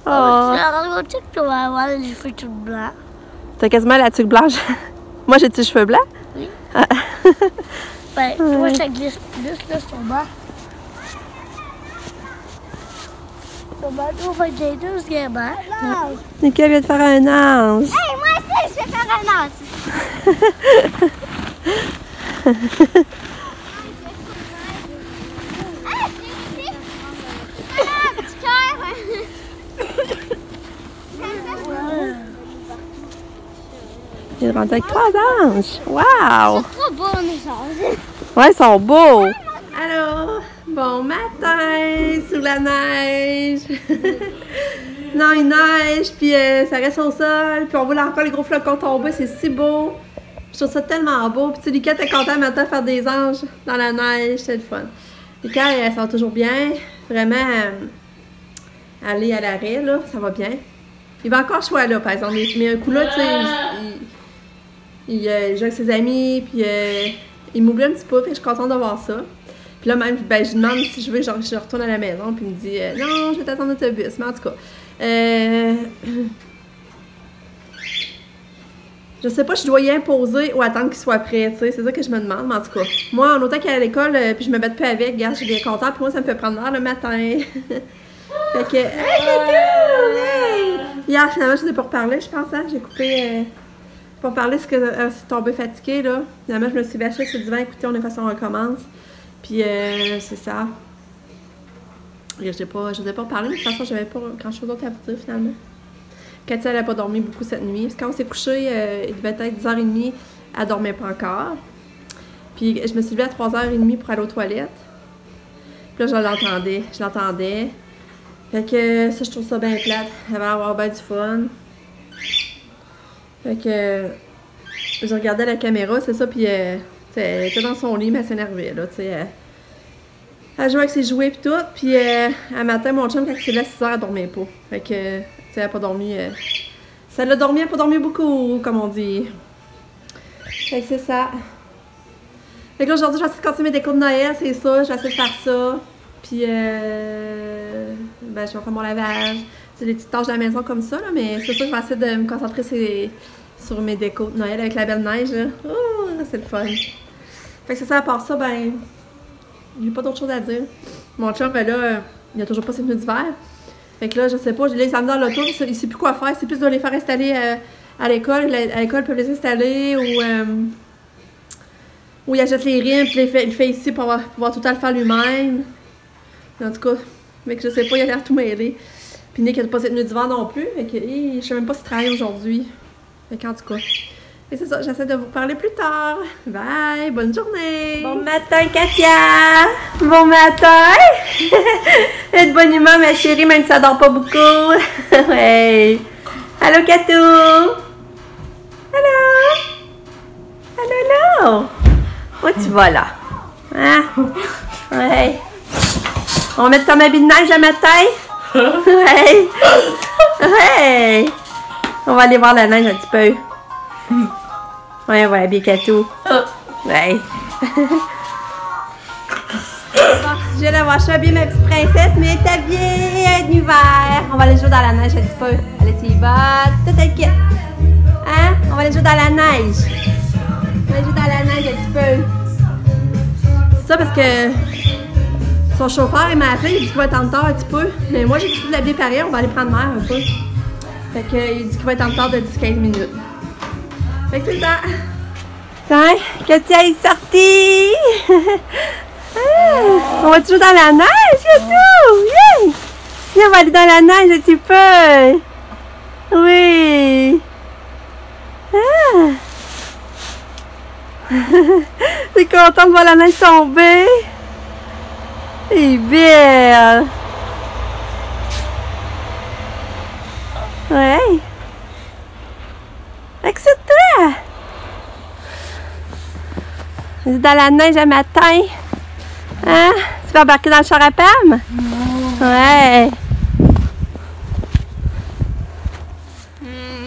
Oh. Tu vas avoir les cheveux tout blancs. T'as quasiment la tuque blanche. Moi, j'ai des cheveux blancs. Oui. Ah. Ben, toi, ça glisse plus, là, sur le bas. Sur le bas, on va être les deux gamins. Nickel vient de faire un ange. Hey, moi aussi, je vais faire un ange. Il est rendu avec 3 anges. Wow! C'est trop beau, mes anges. Ouais, ils sont beaux. Allô? Bon matin sous la neige. Non, il neige, puis ça reste au sol, puis on voit encore les gros flocons tomber, c'est si beau. Je trouve ça tellement beau. Puis tu sais, Lucas était content maintenant de faire des anges dans la neige, c'est le fun. Lucas, ça va toujours bien. Vraiment, aller à l'arrêt, là, ça va bien. Il va encore choisir là, par exemple. Mais un coup là, tu sais, il joue avec ses amis, puis il m'oublie un petit peu, fait que je suis contente de voir ça. Puis là, même, ben, je lui demande si je veux, genre, je retourne à la maison, puis il me dit non, je vais t'attendre en autobus. Mais en tout cas, je sais pas si je dois y imposer ou attendre qu'il soit prêt, tu sais, c'est ça que je me demande, mais en tout cas. Moi, en autant qu'il est à l'école, puis je me batte plus avec, regarde, je suis bien contente, puis moi, ça me fait prendre l'air le matin. Fait que, hey, Katou! Hey! Hier, finalement, je n'ai pas reparlé, je pense, hein, j'ai coupé, pour parler parce que c'est tombé fatiguée, là. Finalement, je me suis vachée sur le divan, écoutez, on est façon, on recommence. Puis, c'est ça. Je n'osais pas parler, mais de toute façon, j'avais pas grand-chose d'autre à vous dire, finalement. Cathy, elle n'a pas dormi beaucoup cette nuit. Parce que quand on s'est couché, il devait être 10h30, elle dormait pas encore. Puis je me suis levée à 3h30 pour aller aux toilettes. Puis là, je l'entendais. Fait que ça, je trouve ça bien plate. Elle va avoir bien du fun. Fait que je regardais la caméra, c'est ça, puis elle était dans son lit, mais elle s'énervait, là, tu sais. Elle jouait avec ses jouets puis tout. Puis un matin, mon chum, quand il s'est levé à 6h, elle dormait pas. Fait que, tu sais, elle n'a pas dormi. Ça l'a dormi, elle n'a pas dormi beaucoup, comme on dit. Fait que c'est ça. Fait que là, aujourd'hui, je vais essayer de continuer mes décos de Noël, c'est ça. Je vais essayer de faire ça. Puis, ben, je vais faire mon lavage. C'est des petites tâches de la maison comme ça, là. Mais c'est ça, je vais essayer de me concentrer sur mes décos de Noël avec la belle neige, là. Oh, c'est le fun. Fait que c'est ça, à part ça, ben. Il n'y a pas d'autre chose à dire. Mon chum, ben là, il n'a toujours pas ses pneus d'hiver. Fait que là, je sais pas, je les amène dans l'auto, il ne sait plus quoi faire. C'est plus de les faire installer à l'école. À l'école, ils peuvent les installer ou il achète les rimes, puis il le fait ici pour pouvoir tout le temps le faire lui-même. En tout cas, mais que je sais pas, il a l'air tout mêlé. Puis Nick n'a pas ses pneus d'hiver non plus. Fait que je sais même pas s'il travaille aujourd'hui. Fait qu'en tout cas. Et c'est ça, j'essaie de vous parler plus tard. Bye, bonne journée. Bon matin, Katia. Bon matin. Elle est de bonne humeur, ma chérie, même si ça dort pas beaucoup. Ouais. Allô, Katou. Allô. Allô. Où tu vas là? Hein? Ouais. On va mettre ton habit de neige le matin? Ouais. Ouais. On va aller voir la neige un petit peu. Ouais, on va habiller Katou. Ouais. Je vais la voir, je suis habillée ma petite princesse, mais elle est habillée d'hiver. On va aller jouer dans la neige un petit peu. Allez, c'est bottes, tout est kit. Hein? On va aller jouer dans la neige. On va aller jouer dans la neige un petit peu. C'est ça parce que son chauffeur, il m'a appelé, il dit qu'il va être en retard un petit peu. Mais moi, j'ai décidé de l'habiller pareil, on va aller prendre l'air un peu. Fait qu'il dit qu'il va être en retard de 10-15 minutes. Fait que c'est ça. Tiens, Katia est sortie. On va toujours dans la neige, Katou. Viens. Viens, on va aller dans la neige un petit peu. Oui. Ah. T'es contente de voir la neige tomber? Elle est belle. Ouais. Excite-toi! Dans la neige un matin. Hein? Tu vas embarquer dans le char à Pam? Ouais.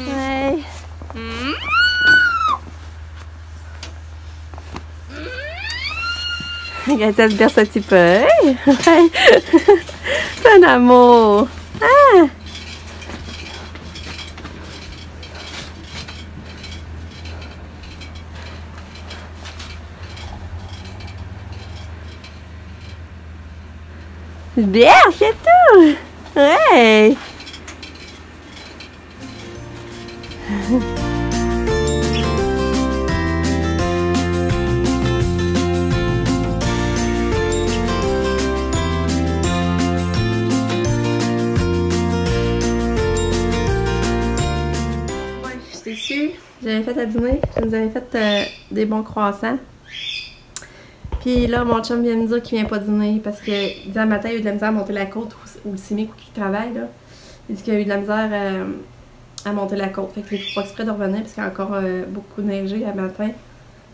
Ouais. Regarde, ça se berce un petit peu. Ouais. C'est un amour. Ah! Bien, c'est tout! Ouais! J'étais déçue. J'avais fait à dîner. Je nous avais fait des bons croissants. Puis là, mon chum vient me dire qu'il vient pas dîner parce qu'il dit un matin, il a eu de la misère à monter la côte ou le CIMIC où il travaille. Là. Il dit qu'il a eu de la misère à monter la côte. Fait qu'il est pas exprès de revenir parce qu'il y a encore beaucoup neigé à matin.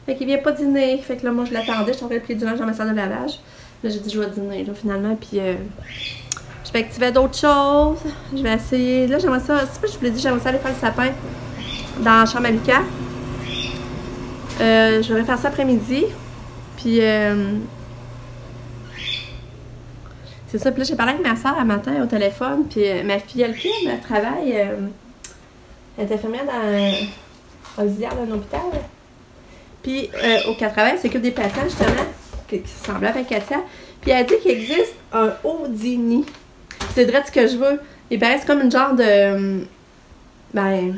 Fait qu'il vient pas dîner. Fait que là, moi, je l'attendais. Je suis en train de plier du linge dans ma salle de lavage. Là, j'ai dit, je vais dîner là, finalement. Puis je vais activer d'autres choses. Je vais essayer. Là, j'aimerais ça. C'est pas je vous l'ai dit, j'aimerais ça aller faire le sapin dans la chambre à Lucas. Je vais faire ça après-midi. Puis, c'est ça. Puis là, j'ai parlé avec ma soeur un matin au téléphone. Puis, ma fille, elle travaille. Elle est infirmière dans auxiliaire d'un hôpital. Puis, au qu'elle travaille, elle s'occupe des patients, justement, qui semblaient avec Katia. Puis, elle a dit qu'il existe un Houdini. C'est vrai ce que je veux. Il paraît comme une genre de. Ben,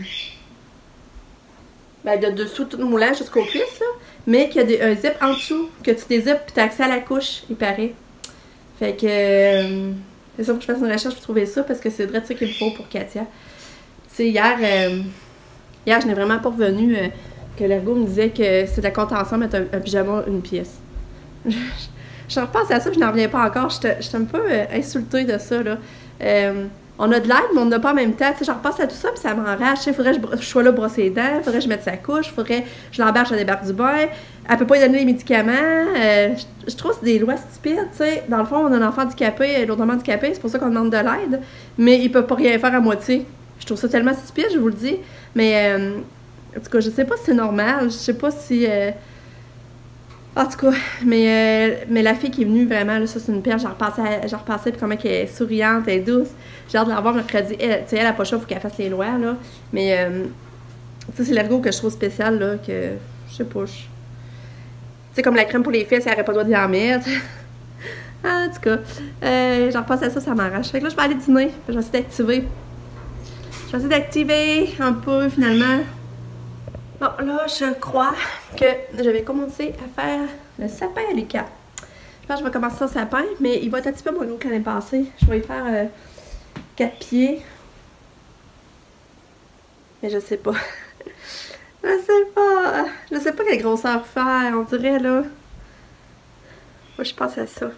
de dessous tout moulant jusqu'aux cuisses, là. Mais qu'il y a un zip en dessous, que tu dézippes puis tu as accès à la couche, il paraît. Fait que c'est ça, faut que je fasse une recherche pour trouver ça parce que c'est vrai de ça qu'il me faut pour Katia. Tu sais, hier, je n'ai vraiment pas revenu que l'ergo me disait que c'est de la contention mettre un pyjama une pièce. Je repense à ça, je n'en reviens pas encore. J'étais un peu insultée de ça, là. On a de l'aide, mais on n'a pas en même temps. Tu sais, je repasse à tout ça, puis ça m'enrage. Il faudrait que je sois là brosser les dents, il faudrait que je mette sa couche, il faudrait que je l'embarque, je débarque du bain. Elle peut pas lui donner les médicaments. Je trouve que c'est des lois stupides, tu sais. Dans le fond, on a un enfant handicapé, lourdement handicapé, c'est pour ça qu'on demande de l'aide. Mais ils peuvent pas rien faire à moitié. Je trouve ça tellement stupide, je vous le dis. Mais, en tout cas, je sais pas si c'est normal. Je sais pas si... En tout cas, mais la fille qui est venue, vraiment, là, ça c'est une perle. J'en repassais, puis comment elle est souriante, elle est douce. J'ai hâte de la voir mercredi. Elle, tu sais, elle a pas chaud, faut qu'elle fasse les lois, là. Mais, tu sais, c'est l'ergo que je trouve spécial, là, que, je sais pas, tu sais, comme la crème pour les fesses, elle n'aurait pas le droit d'y en mettre. En tout cas, j'en repasse à ça, ça m'arrache. Fait que là, je vais aller dîner. Je vais essayer d'activer. Je vais essayer d'activer un peu, finalement. Bon, là, je crois que je vais commencer à faire le sapin à Lucas. Je pense que je vais commencer au sapin, mais il va être un petit peu moins gros que l'année passée. Je vais y faire 4 pieds. Mais je sais pas. Je sais pas quelle grosseur faire, on dirait, là. Moi, je pense à ça.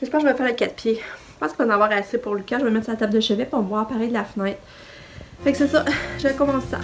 Je pense que je vais faire le 4 pieds. Je pense qu'il va en avoir assez pour Lucas. Je vais mettre sur la table de chevet pour me voir pareil de la fenêtre. Fait que c'est ça. Je vais commencer ça.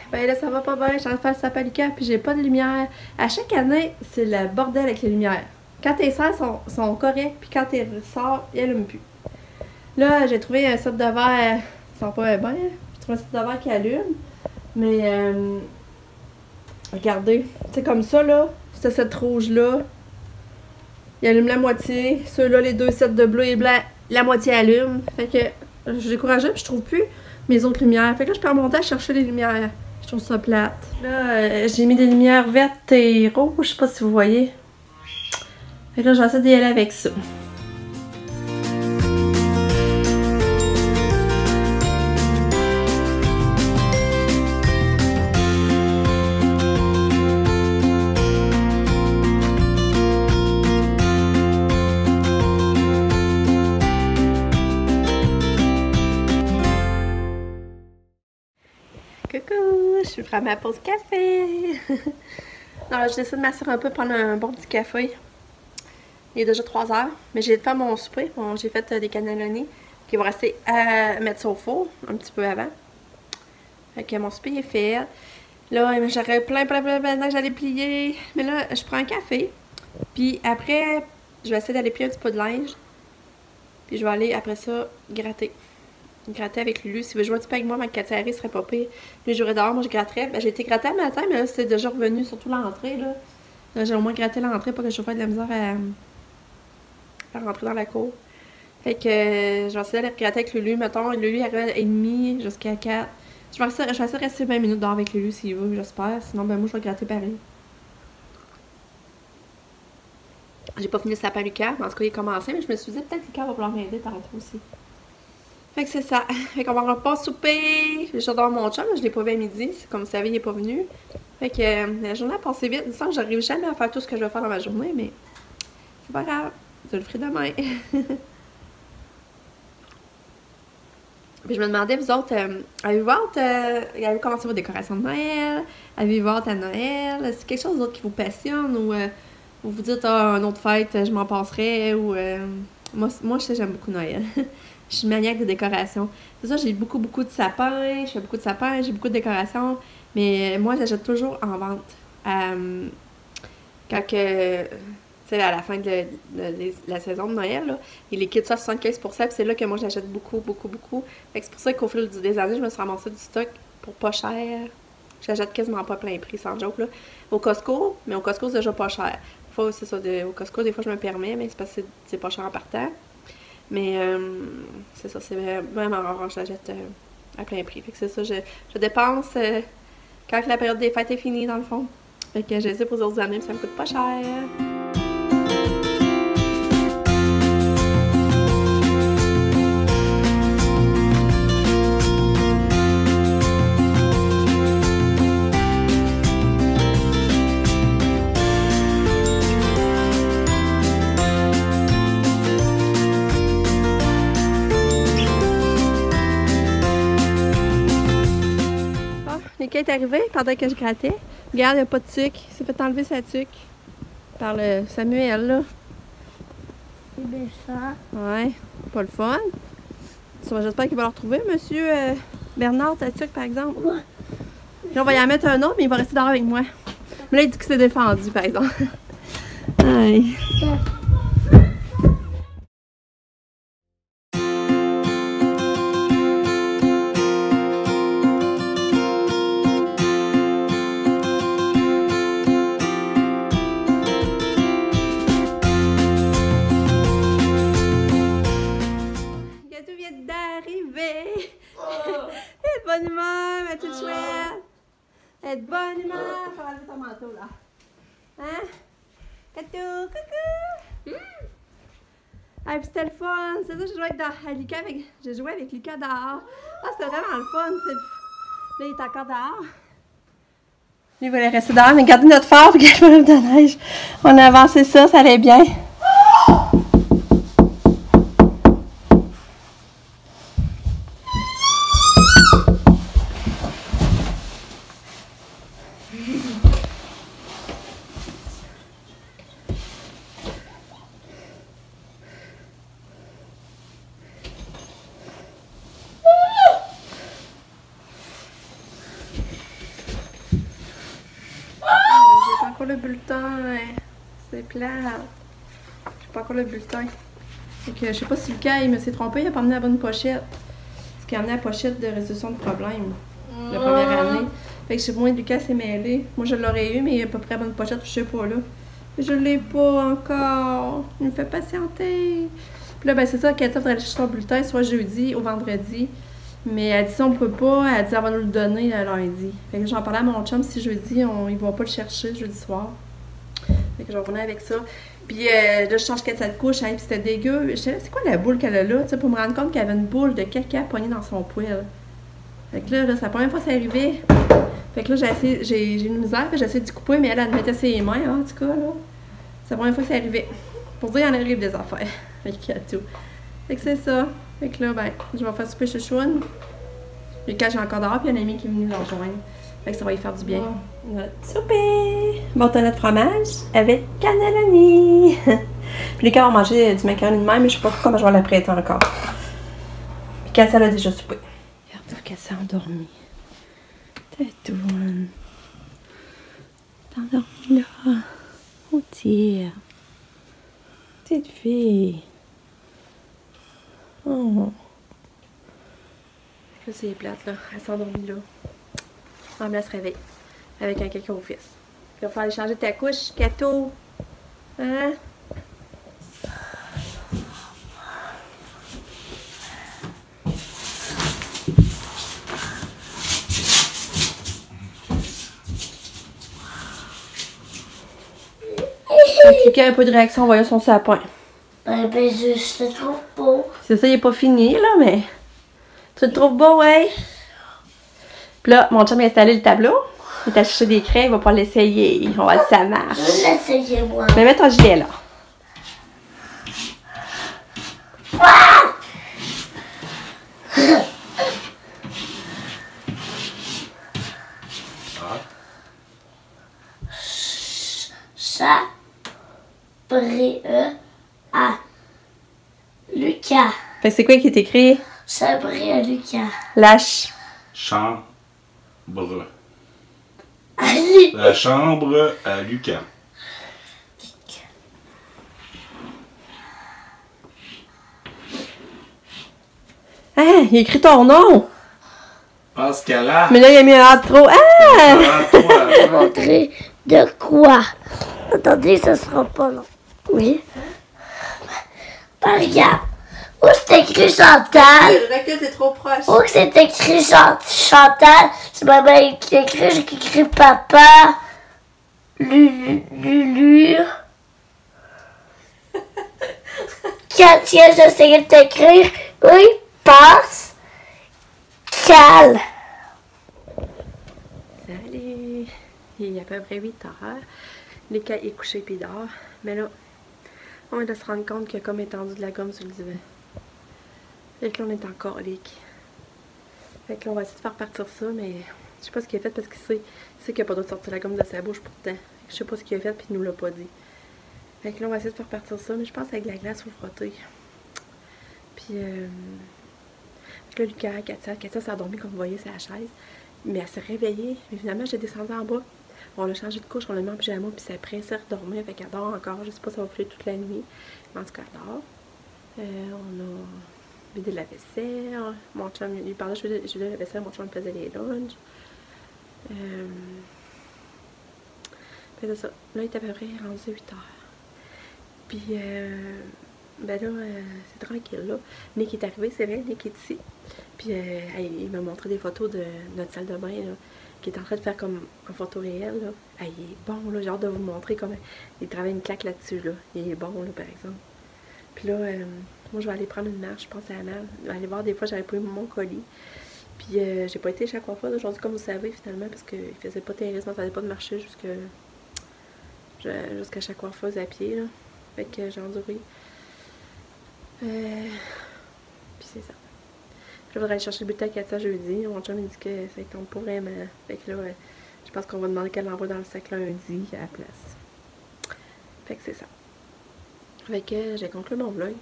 Ben là, ça va pas bien, je suis en train de faire le sapin Lucas, puis j'ai pas de lumière. À chaque année, c'est le bordel avec les lumières. Quand tes serres sont corrects, puis quand tes ressorts, ils allument plus. Là, j'ai trouvé un set de verre, ils sont pas bien, j'ai trouvé un set de verre qui allume. Mais, regardez, c'est comme ça, là, ce set rouge-là, il allume la moitié. Ceux-là, les deux sets de bleu et blanc, la moitié allume. Fait que, je suis découragée, puis je trouve plus mes autres lumières. Fait que là, je perds mon temps à chercher les lumières. Je trouve ça plate. Là, j'ai mis des lumières vertes et rouges. Je sais pas si vous voyez. Fait que là, j'essaie d'y aller avec ça. Coucou, je vais faire ma pause café. Non, là, je décide de m'asseoir un peu, prendre un bon petit café. Il est déjà 3 h, mais j'ai fait mon souper. Bon, j'ai fait des cannelloni qui vont rester à mettre ça au four un petit peu avant. Fait que mon souper est fait. Là, j'aurais plein de j'allais plier. Mais là, je prends un café. Puis après, je vais essayer d'aller plier un petit peu de linge. Puis je vais aller après ça gratter. gratter avec Lulu. S'il veut jouer un petit peu avec moi, ma Katy Harry serait pas pire. Lui, je jouerais dehors, moi je gratterais. Ben, j'ai été gratter le matin, mais là, c'est déjà revenu, surtout l'entrée, là. J'ai au moins gratté l'entrée pour que je fasse de la misère à rentrer dans la cour. Fait que je vais essayer d'aller gratter avec Lulu. Mettons, Lulu arrive à 1h30 jusqu'à 4. Je vais essayer de rester 20 minutes dehors avec Lulu s'il veut, j'espère. Sinon, ben moi, je vais gratter pareil. J'ai pas fini le sapin Lucas, mais en tout cas, il est commencé. Mais je me suis dit, peut-être que Lucas va vouloir m'aider tantôt aussi. Fait que c'est ça. Fait qu'on va pas souper. J'adore mon chum, je l'ai pas vu à midi. Comme vous savez, il est pas venu. Fait que la journée a passé vite. Je sens que j'arrive jamais à faire tout ce que je veux faire dans ma journée, mais c'est pas grave. Je le ferai demain. Puis je me demandais, vous autres, avez-vous avez-vous commencé vos décorations de Noël? Avez-vous hâte à Noël? C'est quelque chose d'autre qui vous passionne ou vous vous dites, ah, une autre fête, je m'en passerai ou... moi, je sais, j'aime beaucoup Noël. Je suis maniaque de décoration. C'est ça, j'ai beaucoup de sapins, je fais beaucoup de sapins, j'ai beaucoup de décorations, mais moi, j'achète toujours en vente. Quand que... Tu sais, à la fin de la saison de Noël, là, il est quitte ça à 75%, puis c'est là que moi, j'achète beaucoup. Fait que c'est pour ça qu'au fil des années, je me suis ramassée du stock pour pas cher. J'achète quasiment pas plein prix, sans joke, là. Au Costco, mais au Costco, c'est déjà pas cher. C'est ça, au Costco, des fois, je me permets, mais c'est parce que c'est pas cher en partant. Mais c'est ça, c'est vraiment rare, je l'achète à plein prix. Fait que c'est ça, je dépense quand la période des fêtes est finie, dans le fond. Fait que j'essaie pour les autres années, mais ça me coûte pas cher. Lucas est arrivé pendant que je grattais. Regarde, il n'y a pas de tuque. Il s'est fait enlever sa tuque par le Samuel, là. C'est bien ça. Ouais, pas le fun. J'espère qu'il va le retrouver, monsieur Bernard, ta tuque, par exemple. Ouais. Puis on va y en mettre un autre, mais il va rester dehors avec moi. Mais là, il dit que c'est défendu, par exemple. Aïe. Bonne humeur, ma petite chouette! Être bonne humeur! Faut enlever ton manteau, là. Hein? Catou, coucou! Ah, puis c'était le fun! C'est ça, j'ai joué avec Lucas dehors. Ah, c'était vraiment le fun! Là, il est encore dehors. Lui, il voulait rester dehors, mais regardez notre phare, regarde le de neige. On a avancé ça, ça allait bien. J'ai pas encore le bulletin. C'est plate. J'ai pas encore le bulletin. Fait que je sais pas si Lucas il me s'est trompé, il a pas amené la bonne pochette. Parce qu'il a amené la pochette de résolution de problème la première année. Fait que je sais pas, moi Lucas s'est mêlé. Moi je l'aurais eu, mais il a à peu près la bonne pochette, je sais pas là. Je l'ai pas encore. Il me fait patienter. Puis là, ben c'est ça, Katia faudrait aller chercher son bulletin, soit jeudi ou vendredi. Mais elle dit si on peut pas, elle dit elle va nous le donner lundi. Fait que j'en parlais à mon chum si jeudi, ils vont pas le chercher jeudi soir. Fait que je vais revenir avec ça. Puis là, je change Katia de couche, hein, puis c'était dégueu. Je sais c'est quoi la boule qu'elle a là, tu sais, pour me rendre compte qu'elle avait une boule de caca poignée dans son poêle. Fait que là, c'est la première fois que ça arrivait. Fait que là, j'ai une misère, j'ai essayé de couper, mais elle mettait ses mains, hein, en tout cas, là. C'est la première fois que ça arrivait. Pour dire, il en arrive des affaires. Fait qu'il y a tout. Fait que c'est ça. Fait que là, ben, je vais faire souper chouchoune. Lucas, j'ai encore dehors, puis il y a un ami qui est venu le rejoindre. Fait que ça va lui faire du bien. Notre souper! Bâtonnet de fromage avec cannelloni. Puis Lucas va manger du macaroni de même, mais je sais pas comment je vais l'apprêter encore. Puis Cassia a déjà soupé. Regarde, Cassia s'est endormie. T'es douane. T'es endormie là. Oh, tire. Petite fille. Oh. Là, c'est plate, là. Elle s'est endormie, là. On elle se réveille. Avec un caca au fils. Il va falloir aller changer ta couche, Cato. Hein? Cliquer un peu de réaction en voyant son sapin. Ben, je le trouve beau. C'est ça, il est pas fini, là, mais... Tu le trouves beau, ouais? Puis là, mon chum a installé le tableau. Il t'a cherché des craies, il va pas l'essayer. On va voir si ça marche. Je vais l'essayer, moi. Mais mets ton gilet, là. À Lucas. Fait que c'est quoi qui est écrit? Sabré à Lucas. Lâche. Chambre. Allez. La chambre à Lucas. Ah, il a écrit ton nom. Pascala. Mais là, il a mis un A trop. Ah! Je vais montrer de quoi. Attendez, ça sera pas long. Oui. Regarde. Où c'est écrit Chantal? Le recul, c'est trop proche. Où c'est écrit Chantal? C'est maman qui écrit, j'ai écrit papa. Lulu. Katia, j'essaie de t'écrire. Oui, passe. Cal. Salut. Il est à peu près 8 heures. Lucas est couché puis dort. Mais là, on vient de se rendre compte qu'il a comme étendu de la gomme sur le divan. Fait que là, on est en colique. Fait que là, on va essayer de faire partir ça, mais je sais pas ce qu'il a fait parce qu'il sait qu'il a pas le droit de sortir la gomme de sa bouche pourtant. Je sais pas ce qu'il a fait puis il nous l'a pas dit. Fait que là, on va essayer de faire partir ça, mais je pense avec la glace, il faut frotter. Puis, là, Lucas, Katia s'est endormie comme vous voyez, c'est la chaise. Mais elle s'est réveillée. Mais finalement, j'ai descendu en bas. On l'a changé de couche, on l'a mis en pyjama, puis c'est prêt à redormir. Fait qu'elle dort encore. Je sais pas si ça va faire toute la nuit. Mais en tout cas, elle dort. On a vidé la vaisselle. Mon chum, il parlait, je vidais la vaisselle, mon chum faisait les lunchs. C'est ça. Là, il est à peu près rendu 8 heures. Puis, ben là, c'est tranquille, là. Nick est arrivé, c'est vrai, Nick est ici. Puis, il m'a montré des photos de notre salle de bain, là, qui est en train de faire comme en photo réelle, là. Il est bon, là, j'ai hâte de vous montrer comment il travaille une claque là-dessus, là. Il est bon, là, par exemple. Puis là, moi, je vais aller prendre une marche, je pense à la malle. Je vais aller voir, des fois, j'avais pas eu mon colis. Puis, j'ai pas été chez Aquaphase aujourd'hui, comme vous savez, finalement, parce qu'il faisait pas terrible, ça ne faisait pas de marcher jusqu'à chaque Aquaphase à pied, là. Fait que j'ai enduré. Puis c'est ça. Je voudrais aller chercher le bulletin à Katia jeudi. Mon chum me dit que ça ne tombe pas vraiment. Fait que là, je pense qu'on va demander qu'elle l'envoie dans le sac lundi à la place. Fait que c'est ça. Fait que j'ai conclu mon vlog.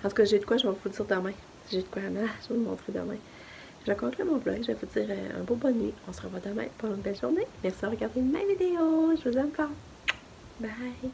En tout cas, j'ai de quoi, je vais vous dire demain. J'ai de quoi à mettre, je vais vous montrer demain. J'ai conclu mon vlog. Je vais vous dire un beau bonne nuit. On se revoit demain pour une belle journée. Merci d'avoir regardé ma vidéo. Je vous aime fort. Bye.